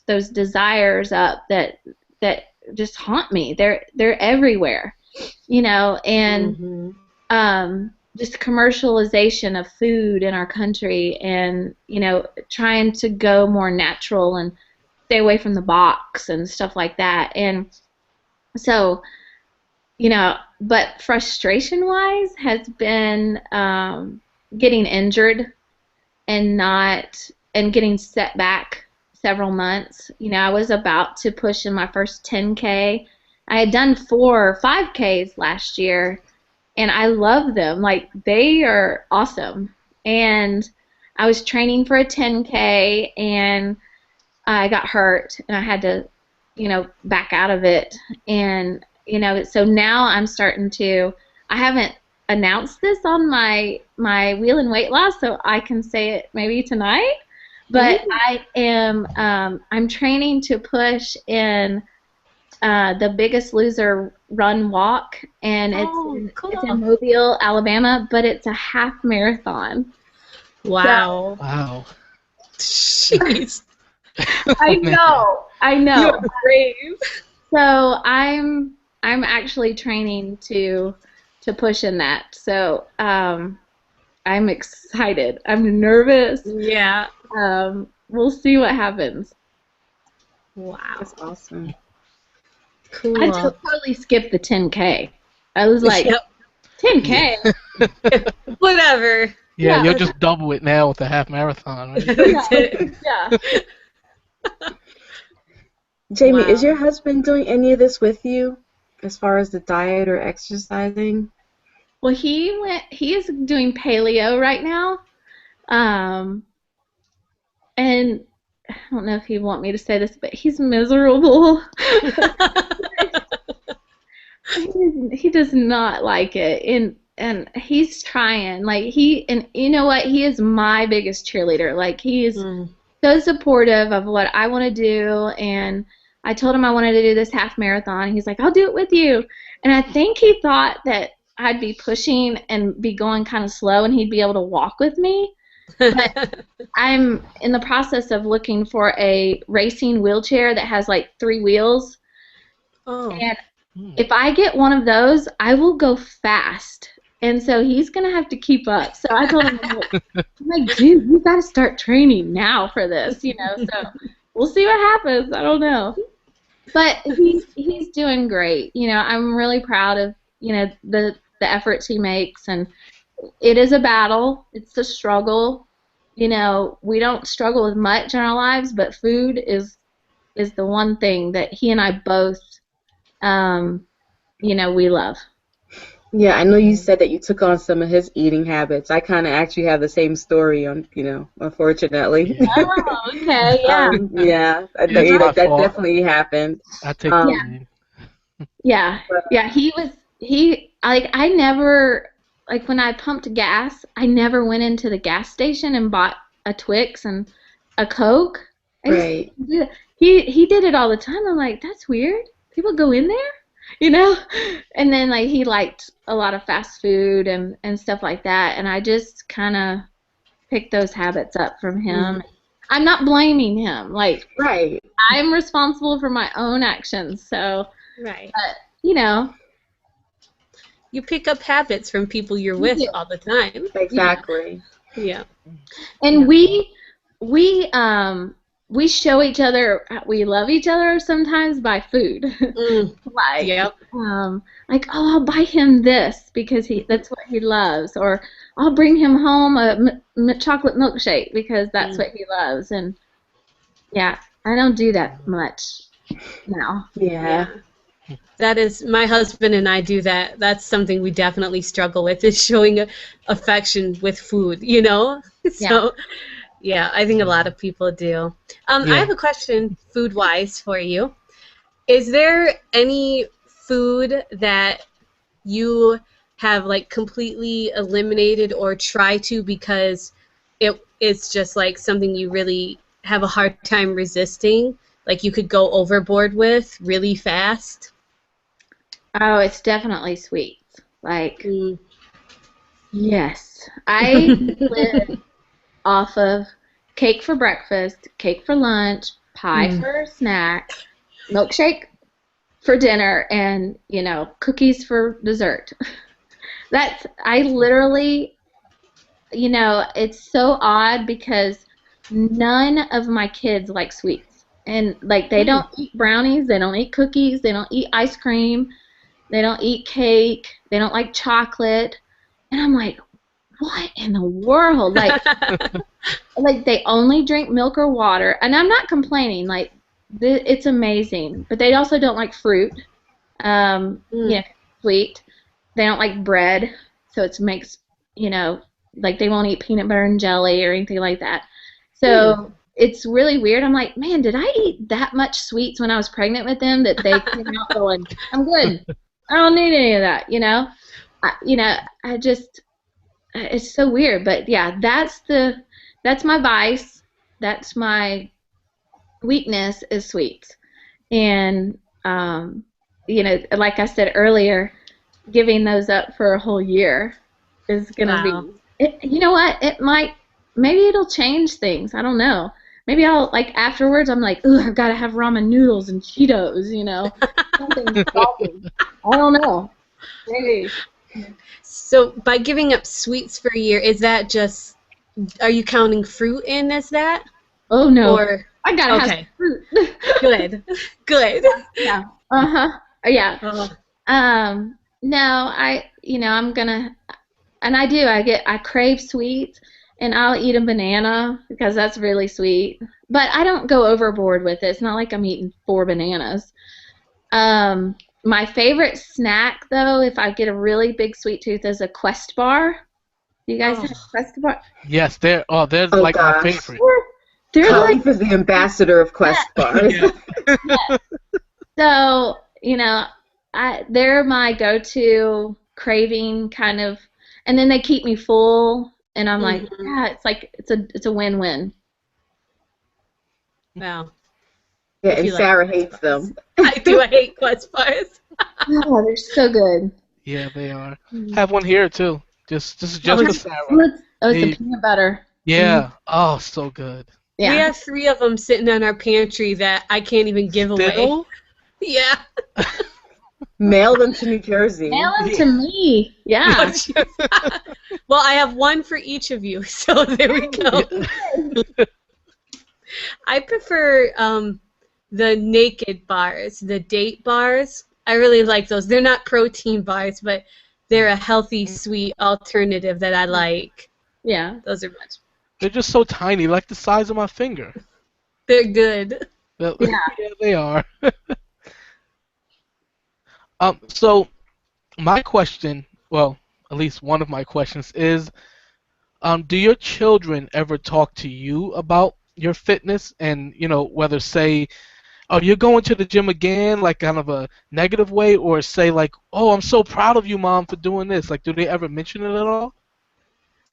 those desires up that just haunt me. They're everywhere, and just commercialization of food in our country, and trying to go more natural and stay away from the box and stuff like that. And so, but frustration wise has been getting injured and getting set back several months. I was about to push in my first 10K. I had done 4 or 5Ks last year, and I love them. Like, they are awesome. And I was training for a 10K, and I got hurt, and I had to back out of it. And, so now I'm starting to, I haven't announced this on my Wheelin Weightloss, so I can say it maybe tonight. But I am, I'm training to push in the Biggest Loser run walk, and it's in Mobile, Alabama, but it's a half marathon. Wow. Wow. Jeez. I know. You're brave. So I'm actually training to push in that. So I'm excited. I'm nervous. Yeah. We'll see what happens. Wow. That's awesome. Cool. I totally skipped the 10K. I was like, Yep. 10K? Whatever. Yeah, you'll just double it now with the half marathon, right? Yeah. Jamie, Wow. is your husband doing any of this with you as far as the diet or exercising? Well, he is doing paleo right now. And I don't know if he'd want me to say this, but he's miserable. He does not like it, and he's trying. Like and you know what? He is my biggest cheerleader. Like he is so supportive of what I want to do, and I told him I wanted to do this half marathon. He's like, I'll do it with you. And I think he thought that I'd be pushing and be going kind of slow, and he'd be able to walk with me. But I'm in the process of looking for a racing wheelchair that has like 3 wheels. Oh. And if I get one of those, I will go fast. And so he's going to have to keep up. So I told him, I'm like, dude, you got to start training now for this, So we'll see what happens. I don't know. But he's doing great. I'm really proud of, the efforts he makes. And it is a battle. It's a struggle. We don't struggle with much in our lives, but food is the one thing that he and I both, we love. Yeah, I know you said that you took on some of his eating habits. I kind of actually have the same story unfortunately. Oh, okay, yeah. Yeah, that my fault. definitely happened. I take the blame. Yeah. I never, like when I pumped gas, I never went into the gas station and bought a Twix and a Coke. Right. He did it all the time. I'm like, that's weird. People go in there? And then like he liked a lot of fast food and stuff like that, and I just kind of picked those habits up from him. I'm not blaming him. Like, right. I'm responsible for my own actions. So, right. But, you pick up habits from people you're with all the time. Exactly. Yeah. And we show each other we love each other sometimes by food. Like, yep. Like, oh, I'll buy him this because that's what he loves, or I'll bring him home a chocolate milkshake because that's what he loves. And yeah, I don't do that much now. Yeah. That is, my husband and I do that. That's something we definitely struggle with, is showing affection with food, So, yeah, I think a lot of people do. I have a question, food-wise, for you. Is there any food that you have, like, completely eliminated or try to because it's just, like, something you really have a hard time resisting? Like, you could go overboard with really fast? Oh, it's definitely sweets. Like, yes. I live off of cake for breakfast, cake for lunch, pie for snack, milkshake for dinner, and, cookies for dessert. I literally, it's so odd because none of my kids like sweets. And, like, they don't eat brownies, they don't eat cookies, they don't eat ice cream, they don't eat cake, they don't like chocolate. And I'm like, what in the world? Like, like they only drink milk or water. And I'm not complaining. Like, it's amazing. But they also don't like fruit. Sweet. They don't like bread. So it makes, like they won't eat peanut butter and jelly or anything like that. So it's really weird. I'm like, man, did I eat that much sweets when I was pregnant with them that they came out going, I'm good. I don't need any of that, you know? I just, it's so weird. But yeah, that's my vice. That's my weakness is sweets. And, like I said earlier, giving those up for a whole year is going to Wow. be, you know what? Maybe it'll change things. I don't know. Maybe I'll, like, afterwards, I'm like, ooh, I've got to have ramen noodles and Cheetos, you know, something salty. I don't know. Maybe. So by giving up sweets for a year, is that just, are you counting fruit in as that? Oh, no. Or, I got to have okay, some fruit. good, good. Yeah. Uh-huh. Yeah. Uh, No, I'm gonna, and I crave sweets, and I'll eat a banana because that's really sweet. But I don't go overboard with it. It's not like I'm eating 4 bananas. My favorite snack, though, if I get a really big sweet tooth, is a Quest bar. Do you guys have Quest bar? Yes, they're Oh like my gosh. favorite. They're like, Khalif is the ambassador of Quest bars. Yeah. so, they're my go-to craving kind of, and then they keep me full, and I'm like, yeah, it's like it's a win-win. wow. Yeah, If and you like Sarah Quest hates bars. them. I do. I hate Quest bars. Oh, they're so good. Yeah, they are. Have one here too. This is just for Sarah. It's Hey, the peanut butter. yeah. Oh, so good. We Yeah. have 3 of them sitting in our pantry that I can't even give away. Still? Yeah. Mail them to New Jersey. Mail them to me. Yeah. Well, I have one for each of you, so there we go. I prefer the naked bars, the date bars. I really like those. They're not protein bars, but they're a healthy, sweet alternative that I like. Yeah. Those are much. They're just so tiny, like the size of my finger. They're good. Yeah, Yeah. they are. So my question, well, at least one of my questions is, do your children ever talk to you about your fitness and, whether say, oh, you're going to the gym again, like kind of a negative way, or say like, oh, I'm so proud of you, Mom, for doing this. Like, do they ever mention it at all?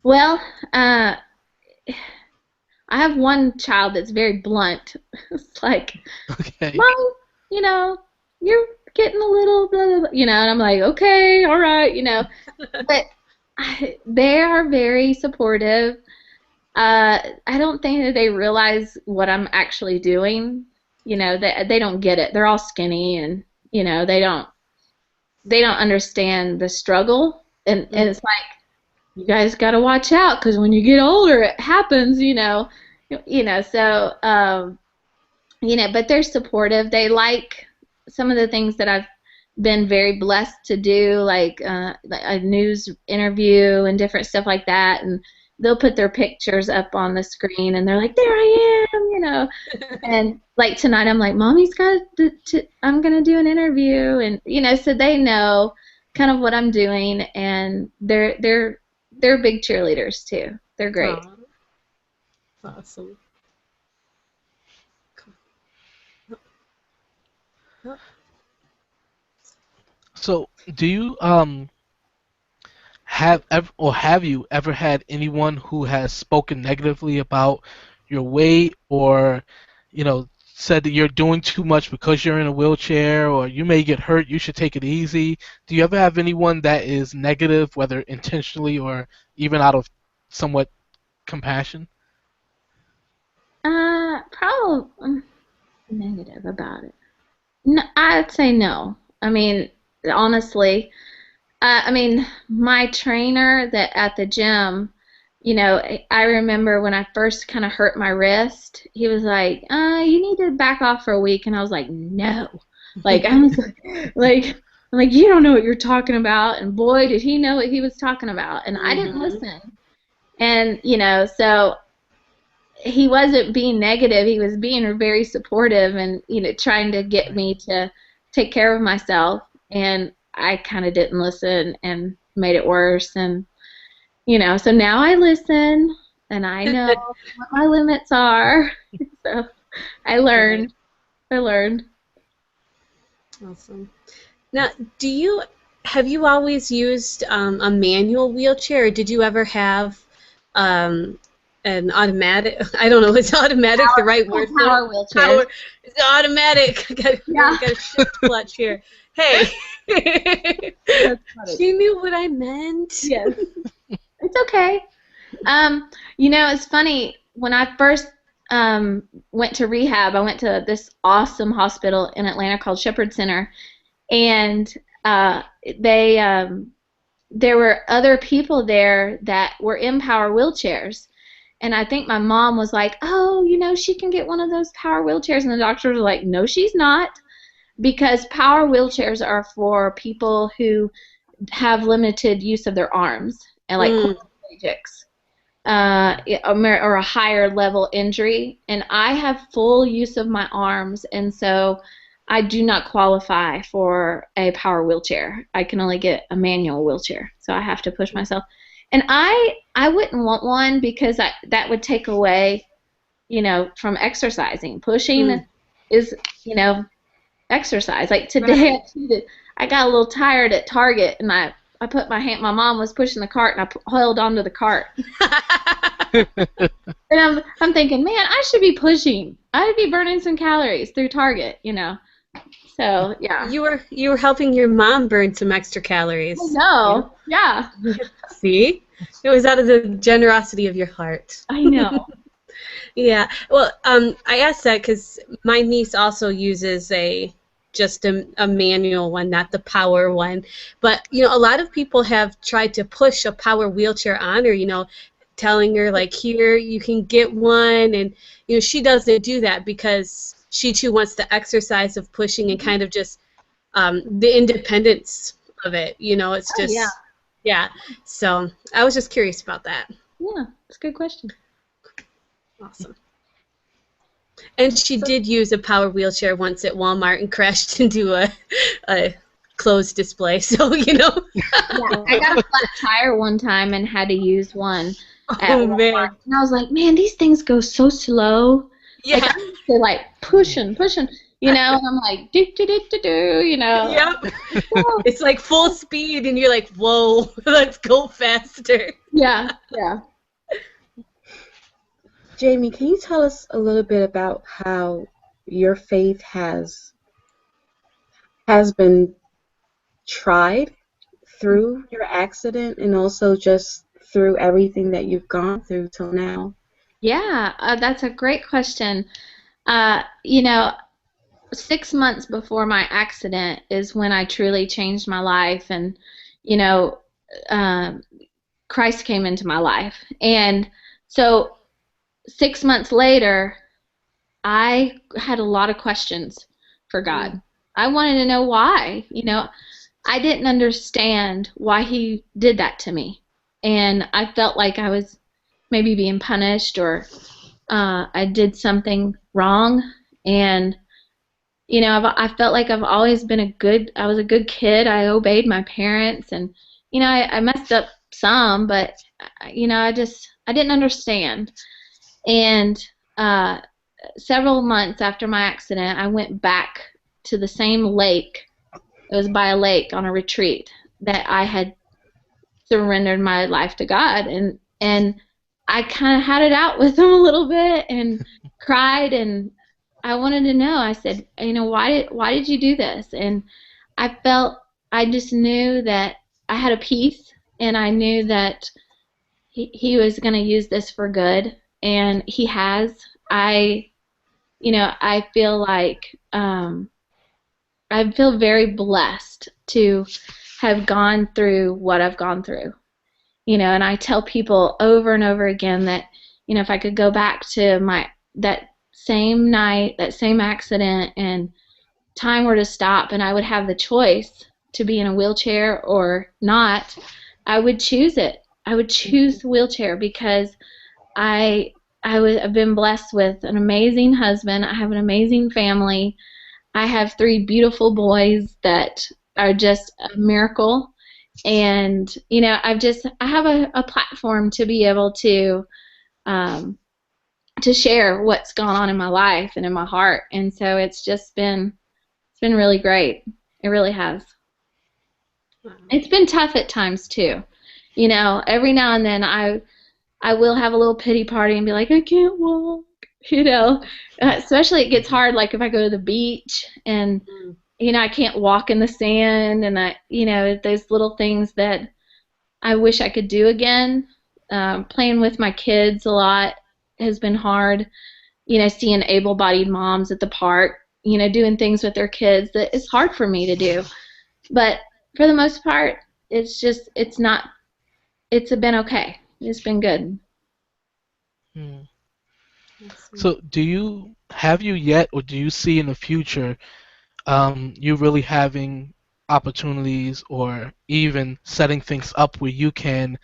Well, I have one child that's very blunt. It's like, Okay. Mom, you're getting a little blah, blah, blah, and I'm like, okay, all right, But they are very supportive. I don't think that they realize what I'm actually doing. They don't get it. They're all skinny, and they don't understand the struggle. And it's like, you guys got to watch out because when you get older, it happens. So but they're supportive. They like some of the things that I've been very blessed to do, like a news interview and different stuff like that, and they'll put their pictures up on the screen, and they're like, there I am, and like tonight I'm like, Mommy's got I'm gonna do an interview, and so they know kind of what I'm doing, and they're big cheerleaders too. They're great. Awesome. So, do you have you ever had anyone who has spoken negatively about your weight, or said that you're doing too much because you're in a wheelchair, or you may get hurt, you should take it easy? Do you ever have anyone that is negative, whether intentionally or even out of somewhat compassion? Probably negative about it. No, I'd say no. I mean, honestly, my trainer that at the gym, I remember when I first kind of hurt my wrist, he was like, you need to back off for a week, and I was like, no. Like, I was like, I'm like, you don't know what you're talking about, and boy, did he know what he was talking about, and I didn't listen. And, so he wasn't being negative, he was being very supportive and, trying to get me to take care of myself, and I kind of didn't listen and made it worse, and so now I listen, and I know what my limits are. So I learned. I learned. Awesome. Now, have you always used a manual wheelchair, or did you ever have an automatic? I don't know. Is automatic the right word? Power wheelchair. Power. It's automatic. Got a shift clutch here. Hey, she knew what I meant. Yes, it's okay. You know, it's funny. When I first went to rehab, I went to this awesome hospital in Atlanta called Shepherd Center, and there were other people there that were in power wheelchairs. And I think my mom was like, oh, you know, she can get one of those power wheelchairs. And the doctors were like, no, she's not. Because power wheelchairs are for people who have limited use of their arms and like quadriplegics or a higher level injury. And I have full use of my arms, and so I do not qualify for a power wheelchair. I can only get a manual wheelchair, so I have to push myself. And I wouldn't want one because that would take away, you know, from exercising. Pushing is, you know, exercise. Like today, I got a little tired at Target, and I put my hand. My mom was pushing the cart, and I held onto the cart. And I'm thinking, man, I should be pushing. I'd be burning some calories through Target, you know. So yeah. You were helping your mom burn some extra calories. No. Yeah. See, it was out of the generosity of your heart. I know. Yeah. Well, I asked that because my niece also uses just a manual one, not the power one. But, you know, a lot of people have tried to push a power wheelchair on her, you know, telling her, like, here, you can get one. And, you know, she doesn't do that because she, too, wants the exercise of pushing and kind of just the independence of it. You know, it's just, yeah. So I was just curious about that. Yeah, it's a good question. Awesome. And she did use a power wheelchair once at Walmart and crashed into a closed display. So, you know. Yeah, I got a flat tire one time and had to use one at Oh, Walmart. man. And I was like, man, these things go so slow. Yeah. Like, they're like pushing, you know, and I'm like, do, you know. Yep. It's like full speed, and you're like, whoa, let's go faster. Yeah. Jamie, can you tell us a little bit about how your faith has been tried through your accident and also just through everything that you've gone through till now? Yeah, that's a great question. You know, 6 months before my accident is when I truly changed my life, and, you know, Christ came into my life. And so 6 months later, I had a lot of questions for God. I wanted to know why. You know, I didn't understand why He did that to me. And I felt like I was maybe being punished, or I did something wrong. And, you know, I felt like I've always been I was a good kid. I obeyed my parents, and, you know, I messed up some, but, you know, I didn't understand. And several months after my accident, I went back to the same lake. It was by a lake on a retreat that I had surrendered my life to God, and I kind of had it out with him a little bit and cried, and I wanted to know. I said, you know, why did you do this? And I just knew that I had a peace, and I knew that he was going to use this for good, and he has. I feel like I feel very blessed to have gone through what I've gone through. You know, and I tell people over and over again that, you know, if I could go back to that same night, that same accident, and time were to stop, and I would have the choice to be in a wheelchair or not, I would choose it. I would choose the wheelchair because I've been blessed with an amazing husband. I have an amazing family. I have 3 beautiful boys that are just a miracle. And, you know, I have a platform to be able to to share what's gone on in my life and in my heart. And so it's been really great. It really has. It's been tough at times too. You know, every now and then I will have a little pity party and be like, I can't walk. You know, especially it gets hard like if I go to the beach and you know I can't walk in the sand, and you know, those little things that I wish I could do again. Playing with my kids a lot has been hard. You know, seeing able-bodied moms at the park, you know, doing things with their kids that it's hard for me to do. But for the most part, it's been okay. It's been good. Hmm. So have you yet, or do you see in the future, you really having opportunities or even setting things up where you can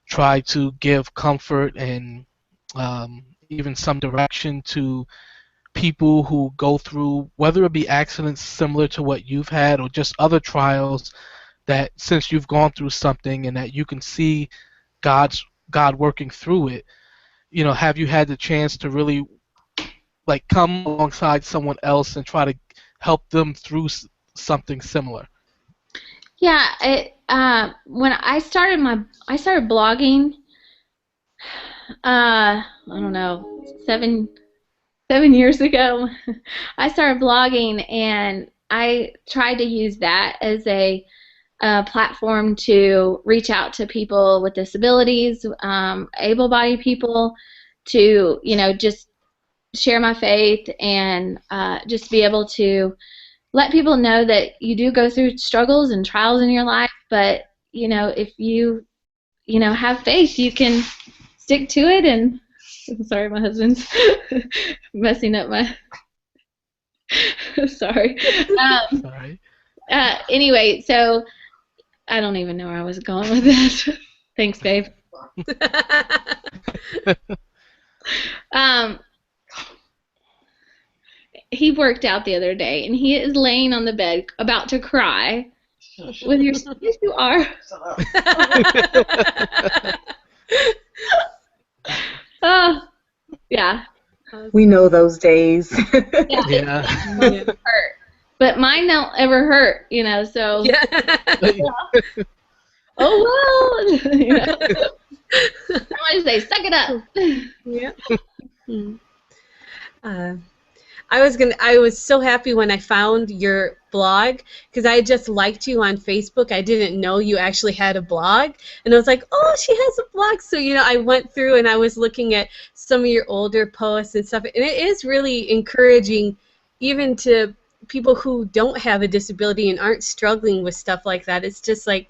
try to give comfort and even some direction to people who go through, whether it be accidents similar to what you've had or just other trials, that since you've gone through something and that you can see God working through it, you know, have you had the chance to really like come alongside someone else and try to help them through something similar? Yeah, when I started blogging, I don't know, 7 years ago. I started blogging, and I tried to use that as a platform to reach out to people with disabilities, able-bodied people, to, you know, just share my faith and just be able to let people know that you do go through struggles and trials in your life, but you know, if you know, have faith, you can stick to it. And I'm sorry, my husband's messing up my sorry. Sorry. Anyway, so I don't even know where I was going with this. Thanks, babe. um, he worked out the other day, and he is laying on the bed about to cry. With your yes, you are. Oh, yeah. We know those days. Yeah. Yeah. Hurt. But mine don't ever hurt, you know, so. Yeah. Oh, well. You know. I want to say, suck it up. Yeah. I was so happy when I found your blog, because I just liked you on Facebook. I didn't know you actually had a blog, and I was like, oh, she has a blog. So, you know, I went through and I was looking at some of your older posts and stuff, and it is really encouraging, even to people who don't have a disability and aren't struggling with stuff like that. It's just like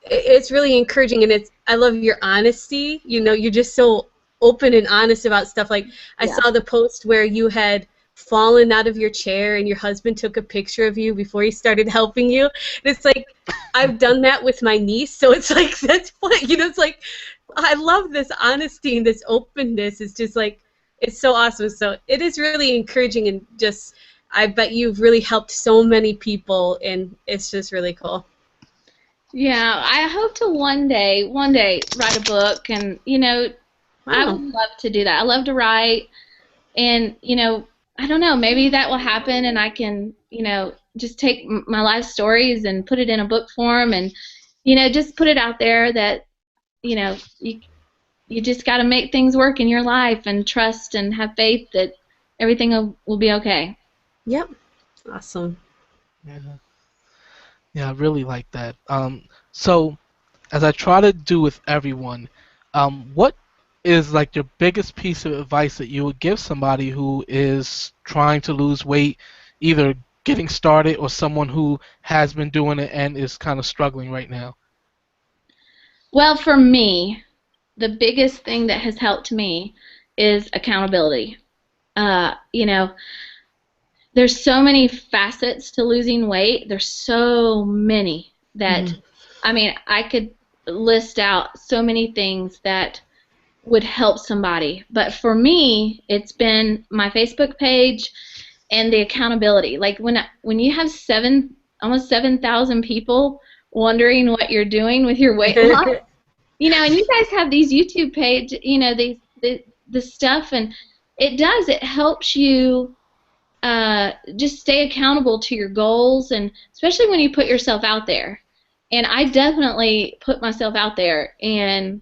it's really encouraging, and I love your honesty. You know, you're just so open and honest about stuff. Like I saw the post where you had fallen out of your chair and your husband took a picture of you before he started helping you. And it's like, I've done that with my niece, so it's like, that's fun. You know, it's like, I love this honesty and this openness. It's just like, it's so awesome. So it is really encouraging, and just, I bet you've really helped so many people, and it's just really cool. Yeah, I hope to one day write a book, and, you know, I would love to do that. I love to write, and, you know, I don't know, maybe that will happen, and I can, you know, just take my life stories and put it in a book form, and, you know, just put it out there that, you know, you just got to make things work in your life and trust and have faith that everything will be okay. Yep. Awesome. Yeah. Yeah, I really like that. So, as I try to do with everyone, what is like your biggest piece of advice that you would give somebody who is trying to lose weight, either getting started or someone who has been doing it and is kind of struggling right now? Well, for me, the biggest thing that has helped me is accountability. You know, there's so many facets to losing weight. There's so many that, I mean, I could list out so many things that would help somebody. But for me, it's been my Facebook page and the accountability. Like when you have almost 7,000 people wondering what you're doing with your weight loss, And you guys have these YouTube page, the stuff, and it helps you just stay accountable to your goals, and especially when you put yourself out there. And I definitely put myself out there, and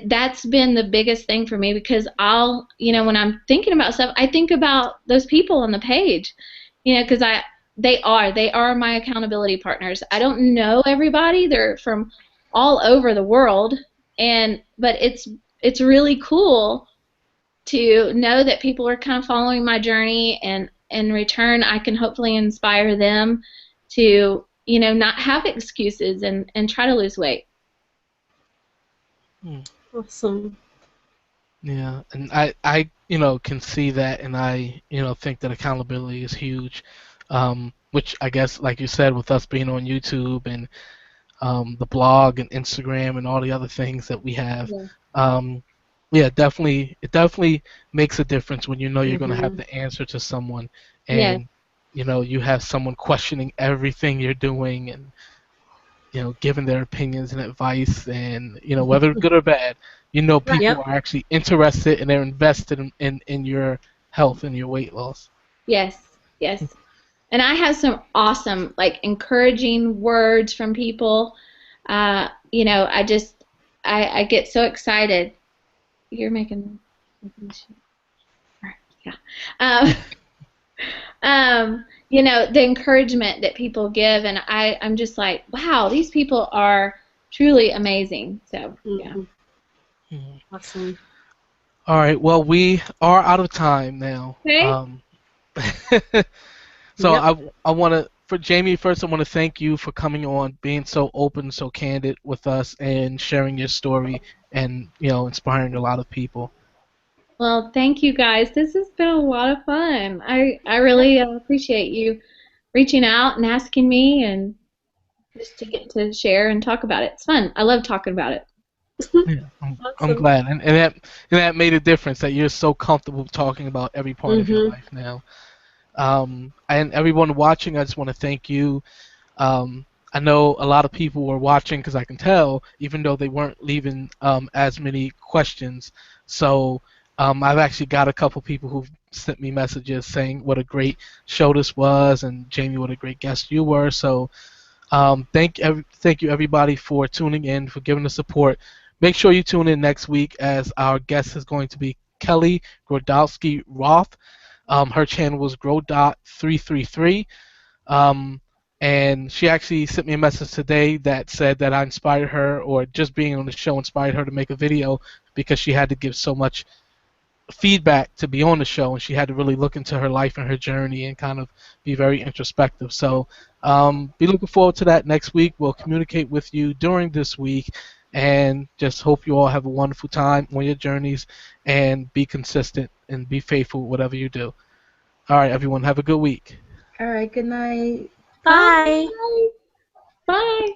that's been the biggest thing for me, because when I'm thinking about stuff, I think about those people on the page, because they are my accountability partners. I don't know everybody; they're from all over the world, but it's really cool to know that people are kind of following my journey, and in return, I can hopefully inspire them to not have excuses and try to lose weight. Awesome. Yeah, and I can see that, and I think that accountability is huge, which I guess, like you said, with us being on YouTube and the blog and Instagram and all the other things that we have, Yeah. yeah, it definitely makes a difference when you're going to have Mhm. to answer to someone, Yes. and you have someone questioning everything you're doing, and giving their opinions and advice, and whether good or bad, Right. people Yep. are actually interested and they're invested in your health and your weight loss. Yes. Yes. And I have some awesome, like, encouraging words from people. I get so excited. You're making yeah. Um, the encouragement that people give, and I'm just like, wow, these people are truly amazing. So, yeah. Mhm. Mhm. Awesome. All right, well, we are out of time now. Okay. So Yep. I want to, for Jamie, first I want to thank you for coming on, being so open, so candid with us, and sharing your story, and inspiring a lot of people. Well, thank you guys. This has been a lot of fun. I really appreciate you reaching out and asking me, and just to get to share and talk about it. It's fun. I love talking about it. Yeah, I'm Awesome. glad, and that made a difference, that you're so comfortable talking about every part of your Mhm. life now. And everyone watching, I just want to thank you. Um, I know a lot of people were watching, because I can tell, even though they weren't leaving as many questions. So I've actually got a couple people who've sent me messages saying what a great show this was, and Jamie, what a great guest you were. So thank you everybody for tuning in, for giving the support. Make sure you tune in next week, as our guest is going to be Kelly Grodowski Roth. Her channel was Grodot333. Um, and she actually sent me a message today that said that I inspired her, or just being on the show inspired her to make a video, because she had to give so much feedback to be on the show, and she had to really look into her life and her journey and kind of be very introspective. So be looking forward to that next week. We'll communicate with you during this week, and just hope you all have a wonderful time on your journeys, and be consistent and be faithful whatever you do. All right, everyone, have a good week. All right. Good night. Bye. Bye. Bye.